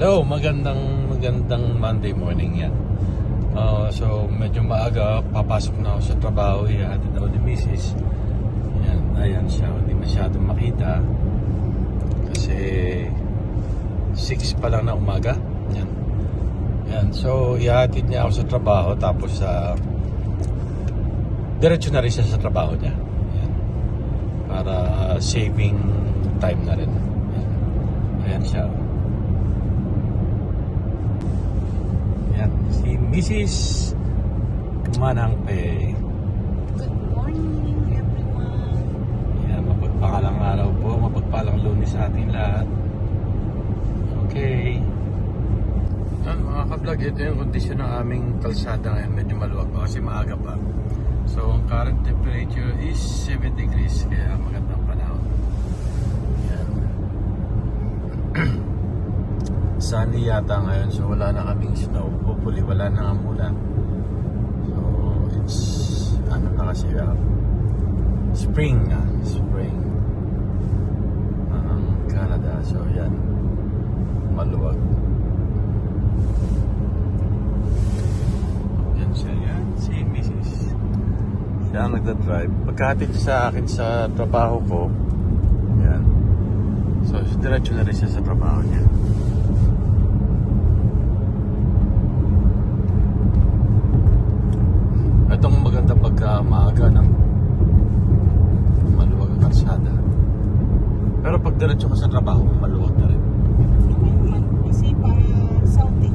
Hello, magandang Monday morning yan. So medyo maaga, papasok na ako sa trabaho. Ihatid ako ni Mrs. Yan, ayan siya, hindi masyadong makita. Kasi 6 pa lang na umaga. Yan. Yan, so ihatid niya ako sa trabaho. Tapos diretso na rin siya sa trabaho niya. Yan. Para saving time na rin. Yan. Ayan siya. Yan, si Mrs. Manangpe. Good morning, everyone. Yan, mapagpalang araw po, mapagpalang Lunes sa ating lahat. Okay. Yan, mga ka-vlog, ito yung kondisyon ng aming kalsada ngayon. Medyo maluwag pa kasi maaga pa. So, ang current temperature is 7 degrees. Kaya magandang panahon. Yan. Sunny yata ngayon, so wala na kaming snow. Hopefully wala na nga muna. So it's ano na kasi spring na, spring ng Canada. So yan, maluwag. Yan siya, yan si Mrs. Siya ang nagdadrive. Pagkahatid sa akin sa trabaho ko, yan. So diretso na rin siya sa trabaho niya. Itong maganda pagka maaga ng maluwag ang kalsada. Pero pag diretso ka sa trabaho, maluwag na rin. Kasi pa-south eh.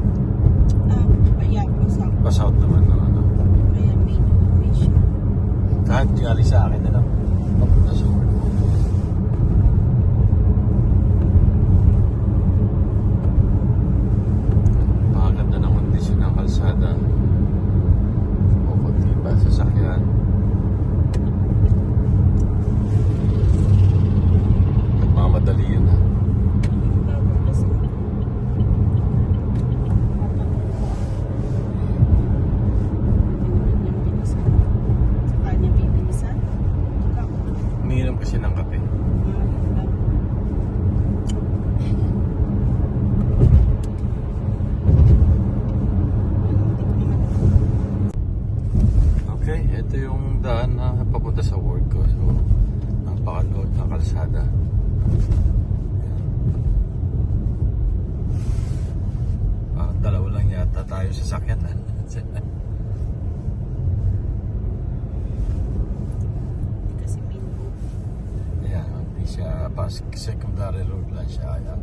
Pa-south. Pa-south naman ng ano. Kaya may siya. Kahit tingali sa akin na lang. Papunta sa work. Pakaganda ng kondisyon ng kalsada. Sasakyan. Nagmamadali yun ha. Umiinom kasi ng kape. Okay, ito yung daan na papunta sa work ko. So, napakaload na kalsada. Ayan. Dalawa lang yata tayo sa sakyanan. Kasi main road. Ayan, hindi siya secondary road lang siya. Ayan.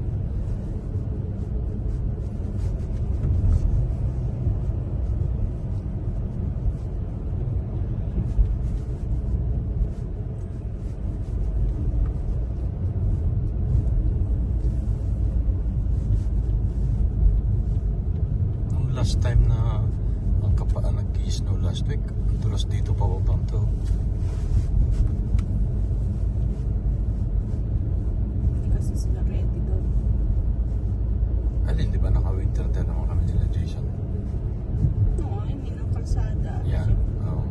Last time na ang kapaan nag-i-snow last week, dulas dito pa upang to. Hindi kasi sila ready doon. Alin, di ba naka-winter tayo naman kami nila Jason? No, I mean ang kalsada. Yeah. Oh.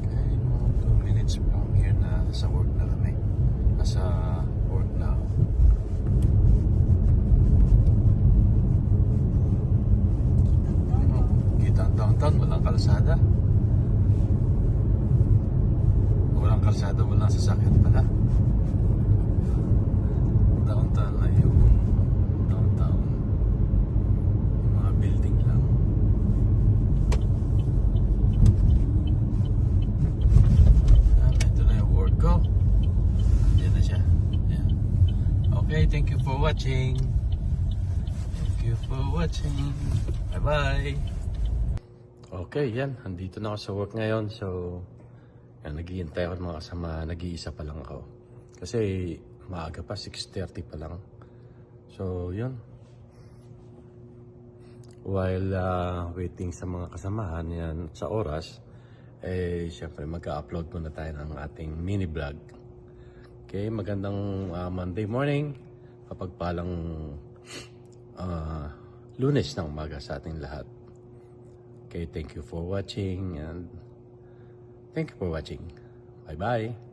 Okay, mga 2 minutes from here na sa work na kami. Nasa work na ako. Kita ang downtown, walang kalsada. Walang kalsada, walang sasakyan pala. Downtown na yung downtown. Yung mga building lang. Ito na yung work ko. Yan na siya. Yan. Okay, thank you for watching. Thank you for watching. Bye-bye. Okay, yan. Andito na ako sa work ngayon. So, yan, naghihintay ako ng mga kasama. Nag-iisa pa lang ako. Kasi maaga pa, 6:30 pa lang. So, yun. While waiting sa mga kasamahan yan sa oras, syempre mag-upload muna tayo ng ating mini vlog. Okay, magandang Monday morning. Kapagpalang Lunes ng umaga sa ating lahat. Okay, thank you for watching and thank you for watching. Bye-bye.